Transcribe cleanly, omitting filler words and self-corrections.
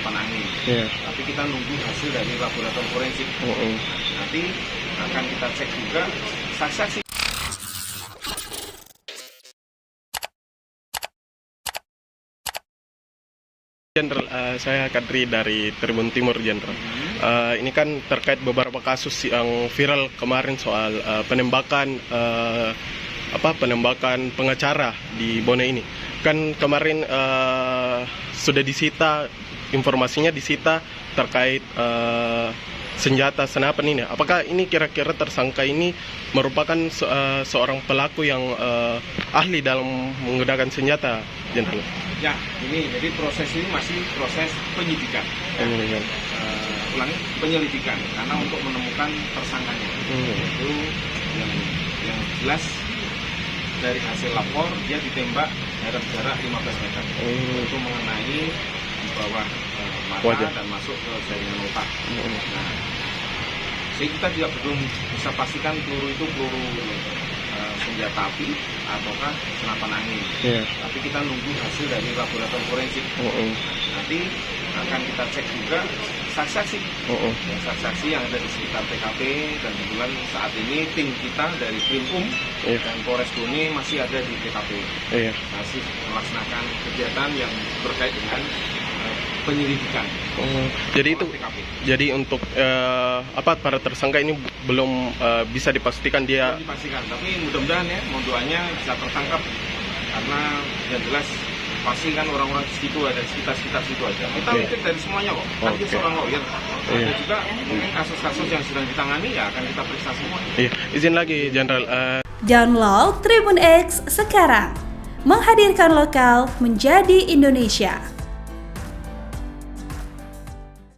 senapan angin. Iya. Tapi kita nunggu hasil dari laboratorium forensik. Nanti akan kita cek juga saksi-saksi. Jenderal, saya Kadri dari Tribun Timur, Jenderal. Ini kan terkait beberapa kasus yang viral kemarin soal penembakan pengacara di Bone ini. Kan kemarin sudah disita, informasinya disita terkait senjata senapan ini. Apakah ini kira-kira tersangka ini merupakan seorang pelaku yang ahli dalam menggunakan senjata, Jenderal? Ya, ini jadi proses ini masih proses penyidikan. Penyelidikan karena untuk menemukan tersangkanya. Itu yang jelas dari hasil lapor dia ditembak dari jarak 15 meter. Itu mengenai di bawah mata wajah dan masuk ke jaringan otak. Nah, jadi kita tidak belum bisa pastikan peluru itu peluru senjata api ataukah senapan angin. Tapi kita nunggu hasil dari laboratorium forensik. Nanti akan kita cek juga saksi-saksi. Saksi-saksi yang ada di sekitar TKP, dan kebetulan saat ini tim kita dari Krimum dan Polres Bone masih ada di TKP. Masih melaksanakan kegiatan yang berkait dengan penyelidikan. Jadi untuk para tersangka ini belum bisa dipastikan dia. Belum dipastikan, tapi mudah-mudahan ya, doanya bisa tertangkap karena yang jelas pasti kan orang-orang di situ ada sekitar situ aja. Kita mikir dari semuanya kok. Kan dia seorang lawyer. Ada juga mungkin kasus-kasus yang sedang ditangani ya akan kita periksa semua. Izin lagi, Jenderal. Download Tribun X sekarang, menghadirkan lokal menjadi Indonesia.